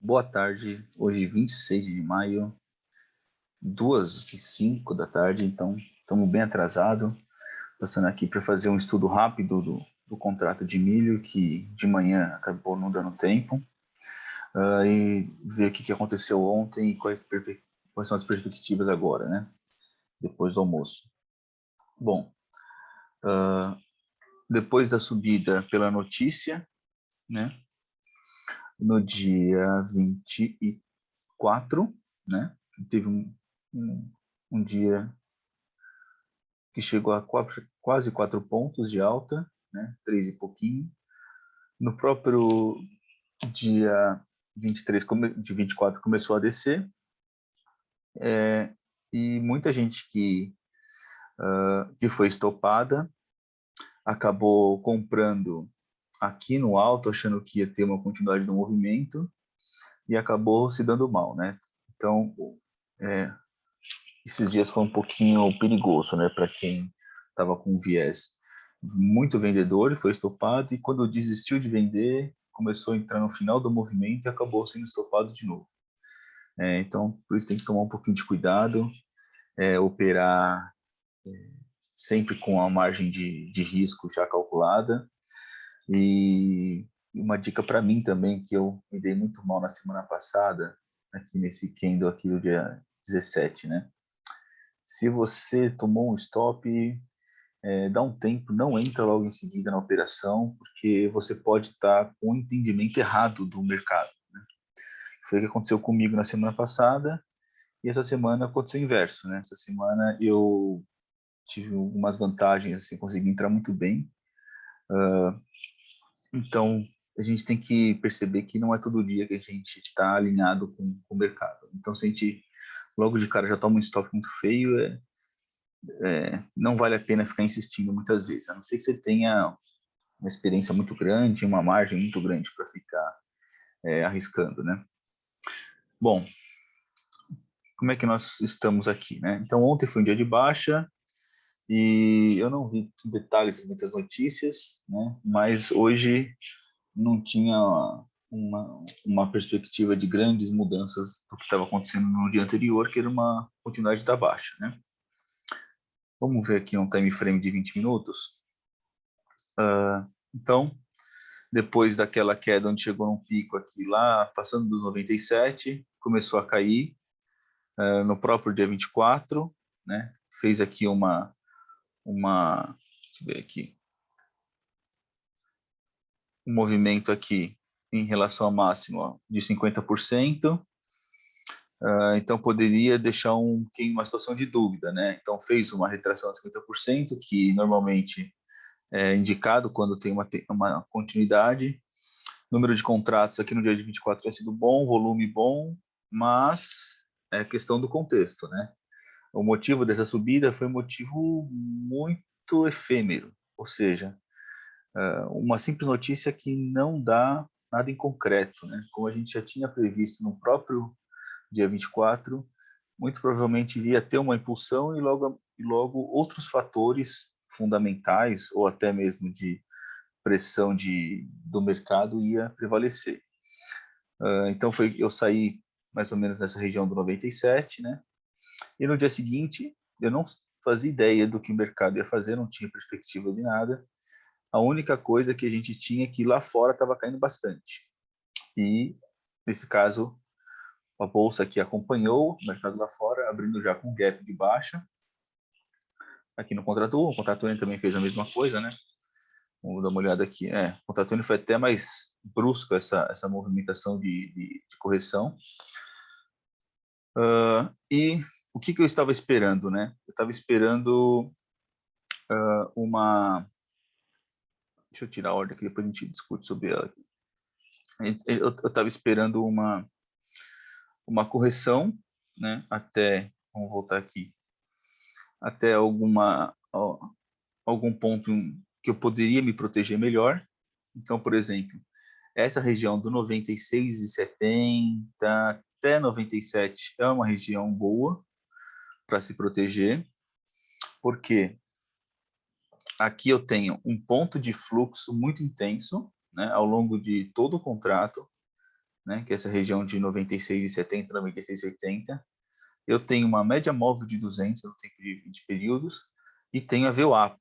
Boa tarde, hoje 26 de maio, 2h05 da tarde, então estamos bem atrasados. Passando aqui para fazer um estudo rápido do contrato de milho, que de manhã acabou não dando tempo, e ver o que aconteceu ontem e quais são as perspectivas agora, né? Depois do almoço. Bom, depois da subida pela notícia, né? No dia 24, né? Teve um dia que chegou a quase 4 pontos de alta, né? 3 e pouquinho. No próprio dia 23 de 24 começou a descer, e muita gente que foi estopada acabou comprando aqui no alto, achando que ia ter uma continuidade do movimento, e acabou se dando mal, né? Então, esses dias foi um pouquinho perigoso, né, para quem estava com viés. Muito vendedor, foi estopado, e quando desistiu de vender, começou a entrar no final do movimento e acabou sendo estopado de novo. Então, por isso tem que tomar um pouquinho de cuidado, operar sempre com a margem de risco já calculada. E uma dica para mim também, que eu me dei muito mal na semana passada, aqui nesse candle aqui do dia 17, né? Se você tomou um stop, dá um tempo, não entra logo em seguida na operação, porque você pode estar com um entendimento errado do mercado, né? Foi o que aconteceu comigo na semana passada, e essa semana aconteceu o inverso, né? Essa semana eu tive algumas vantagens, assim, consegui entrar muito bem. Então, a gente tem que perceber que não é todo dia que a gente está alinhado com o mercado. Então, se a gente logo de cara já toma um stop muito feio, não vale a pena ficar insistindo muitas vezes, a não ser que você tenha uma experiência muito grande, uma margem muito grande para ficar arriscando, né? Bom, como é que nós estamos aqui, né? Então, ontem foi um dia de baixa e eu não vi detalhes, muitas notícias, né? Mas hoje não tinha uma perspectiva de grandes mudanças do que estava acontecendo no dia anterior, que era uma continuidade da baixa, né? Vamos ver aqui um time frame de 20 minutos. Então, depois daquela queda onde chegou num pico aqui lá, passando dos 97, começou a cair no próprio dia 24, né? Fez aqui deixa eu ver aqui, um movimento aqui em relação ao máximo de 50%. Então poderia deixar uma situação de dúvida, né? Então fez uma retração de 50%, que normalmente é indicado quando tem uma continuidade. Número de contratos aqui no dia de 24 tinha sido bom, volume bom, mas é questão do contexto, né? O motivo dessa subida foi um motivo muito efêmero, ou seja, uma simples notícia que não dá nada em concreto, né? Como a gente já tinha previsto no próprio dia 24, muito provavelmente iria ter uma impulsão e logo outros fatores fundamentais ou até mesmo de pressão do mercado ia prevalecer. Então eu saí mais ou menos nessa região do 97, né? E no dia seguinte eu não fazia ideia do que o mercado ia fazer, não tinha perspectiva de nada. A única coisa que a gente tinha é que lá fora estava caindo bastante. E nesse caso a bolsa aqui acompanhou o mercado lá fora, abrindo já com gap de baixa. Aqui no Contratur, o Contratur também fez a mesma coisa, né? Vamos dar uma olhada aqui. O Contratur foi até mais brusco essa movimentação de correção. E o que eu estava esperando, né? Eu estava esperando uma... Deixa eu tirar a ordem aqui, depois a gente discute sobre ela. Eu estava esperando uma correção, né? Vamos voltar aqui, até algum ponto que eu poderia me proteger melhor. Então, por exemplo, essa região do 96,70 até 97 é uma região boa para se proteger, porque aqui eu tenho um ponto de fluxo muito intenso, né, ao longo de todo o contrato. né, que é essa região de 96,70, 96,80. Eu tenho uma média móvel de 200 no tempo de 20 períodos e tenho a VWAP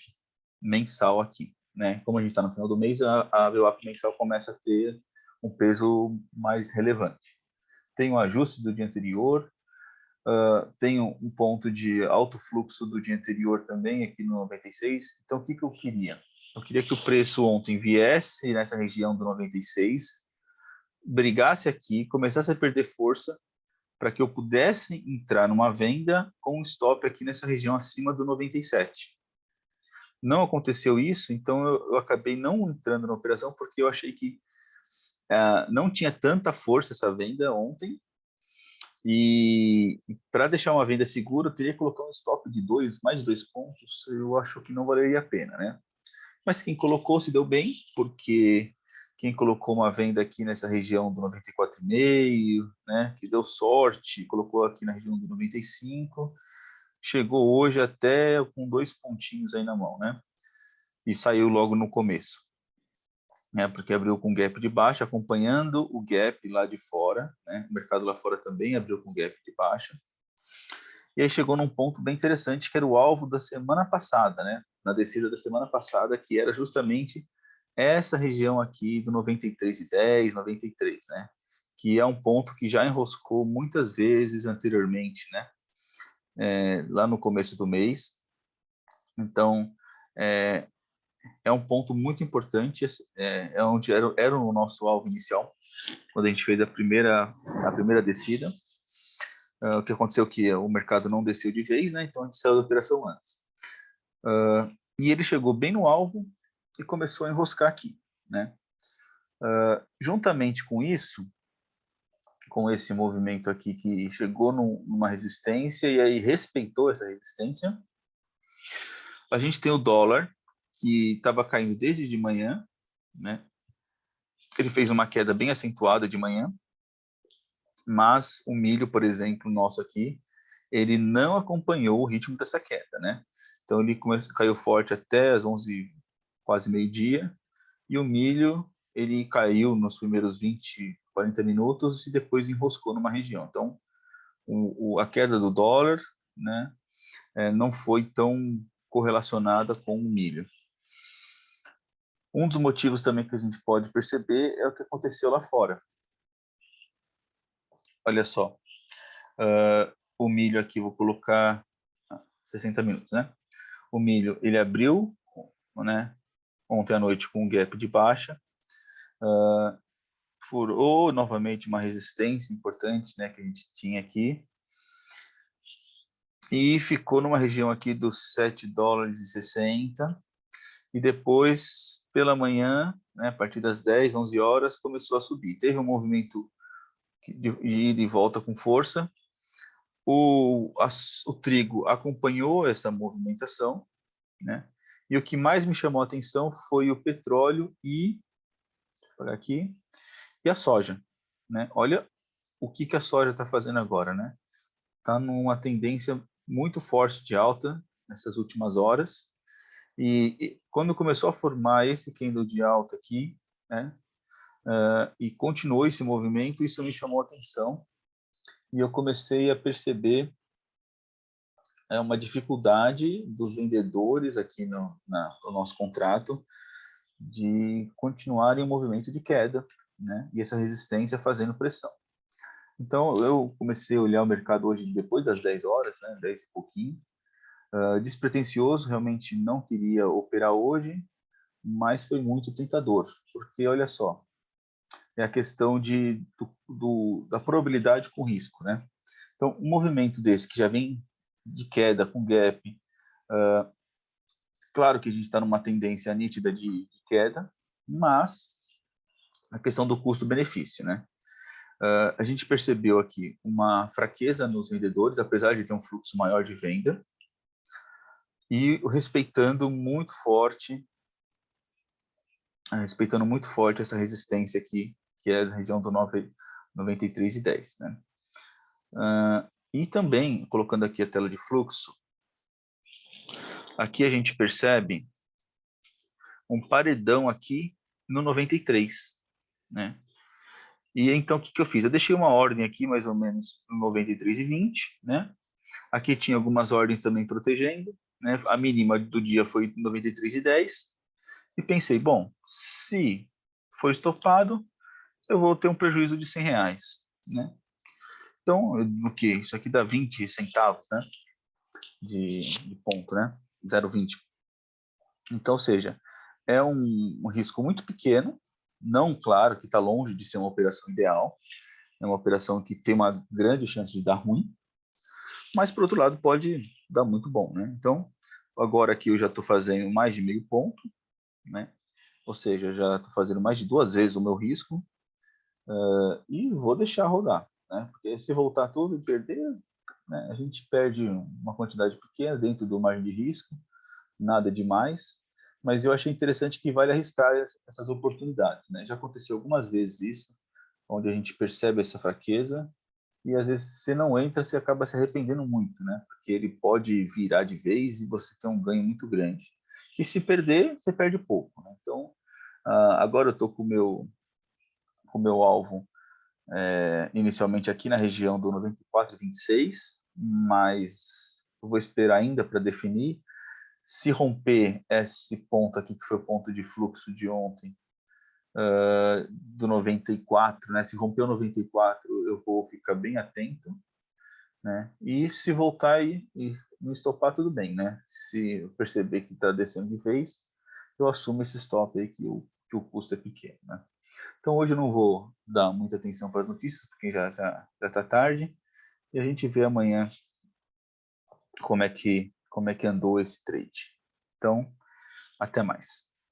mensal aqui, né? Como a gente está no final do mês, a VWAP mensal começa a ter um peso mais relevante. Tenho o ajuste do dia anterior, tenho um ponto de alto fluxo do dia anterior também aqui no 96. Então, o que eu queria? Eu queria que o preço ontem viesse nessa região do 96, brigasse aqui, começasse a perder força, para que eu pudesse entrar numa venda com um stop aqui nessa região acima do 97. Não aconteceu isso, então eu acabei não entrando na operação, porque eu achei que não tinha tanta força essa venda ontem, e para deixar uma venda segura, eu teria que colocar um stop de mais de 2 pontos, eu acho que não valeria a pena, né? Mas quem colocou se deu bem, porque quem colocou uma venda aqui nessa região do 94,5, né, que deu sorte, colocou aqui na região do 95, chegou hoje até com 2 pontinhos aí na mão, né? E saiu logo no começo, né? Porque abriu com gap de baixa, acompanhando o gap lá de fora, né? O mercado lá fora também abriu com gap de baixa. E aí chegou num ponto bem interessante, que era o alvo da semana passada, né? Na descida da semana passada, que era justamente essa região aqui do 93,10, 93, né? Que é um ponto que já enroscou muitas vezes anteriormente, né? Lá no começo do mês. Então, é um ponto muito importante, é onde era o nosso alvo inicial, quando a gente fez a primeira descida. O que aconteceu que o mercado não desceu de vez, né? Então a gente saiu da operação antes. E ele chegou bem no alvo e começou a enroscar aqui, né? Juntamente com isso, com esse movimento aqui que chegou numa resistência e aí respeitou essa resistência, a gente tem o dólar, que estava caindo desde de manhã, né? Ele fez uma queda bem acentuada de manhã, mas o milho, por exemplo, nosso aqui, ele não acompanhou o ritmo dessa queda, né? Então ele caiu forte até as 11, quase meio-dia, e o milho ele caiu nos primeiros 20, 40 minutos e depois enroscou numa região. Então a queda do dólar, né, não foi tão correlacionada com o milho. Um dos motivos também que a gente pode perceber é o que aconteceu lá fora. Olha só, o milho aqui, vou colocar 60 minutos, né? O milho, ele abriu, né, ontem à noite com um gap de baixa, furou novamente uma resistência importante, né, que a gente tinha aqui, e ficou numa região aqui dos 7,60 dólares, e depois, pela manhã, né, a partir das 10, 11 horas, começou a subir. Teve um movimento de ida e volta com força. O trigo acompanhou essa movimentação, né? E o que mais me chamou a atenção foi o petróleo e a soja, né? Olha o que a soja está fazendo agora, né? Está numa tendência muito forte de alta nessas últimas horas, e quando começou a formar esse candle de alta aqui, né? E continuou esse movimento, isso me chamou a atenção, e eu comecei a perceber uma dificuldade dos vendedores aqui no nosso contrato de continuarem o movimento de queda, né? E essa resistência fazendo pressão. Então, eu comecei a olhar o mercado hoje depois das 10 horas, né? 10 e pouquinho. Despretensioso, realmente não queria operar hoje, mas foi muito tentador, porque olha só, é a questão da probabilidade com risco, né? Então, um movimento desse que já vem de queda com gap, claro que a gente está numa tendência nítida de queda, mas a questão do custo-benefício, né? A gente percebeu aqui uma fraqueza nos vendedores, apesar de ter um fluxo maior de venda, e respeitando muito forte essa resistência aqui, que é a região do 93,10, né? E também, colocando aqui a tela de fluxo, aqui a gente percebe um paredão aqui no 93, né? E então, o que que eu fiz? Eu deixei uma ordem aqui, mais ou menos, no 93,20, né? Aqui tinha algumas ordens também protegendo, né? A mínima do dia foi 93,10. E pensei, bom, se for estopado, eu vou ter um prejuízo de R$ 100, né? Então, o que? Isso aqui dá 20 centavos, né? De ponto, né? 0,20. Então, ou seja, é um risco muito pequeno, não, claro, que está longe de ser uma operação ideal, é uma operação que tem uma grande chance de dar ruim, mas, por outro lado, pode dar muito bom, né? Então, agora aqui eu já estou fazendo mais de meio ponto, né? Ou seja, já estou fazendo mais de 2 vezes o meu risco, e vou deixar rodar, né? Porque se voltar tudo e perder, né, a gente perde uma quantidade pequena dentro do margem de risco, nada demais, mas eu achei interessante que vale arriscar essas oportunidades, né? Já aconteceu algumas vezes isso, onde a gente percebe essa fraqueza e às vezes você não entra, você acaba se arrependendo muito, né? Porque ele pode virar de vez e você tem um ganho muito grande. E se perder, você perde pouco, né? Então, agora eu estou com o meu alvo inicialmente aqui na região do 94,26, mas eu vou esperar ainda para definir. Se romper esse ponto aqui, que foi o ponto de fluxo de ontem, do 94, né? Se romper o 94, eu vou ficar bem atento, né? E se voltar aí e me estopar, tudo bem, né? Se eu perceber que está descendo de vez, eu assumo esse stop aí que o custo é pequeno, né? Então hoje eu não vou dar muita atenção para as notícias, porque já está tarde, e a gente vê amanhã como é que andou esse trade. Então, até mais.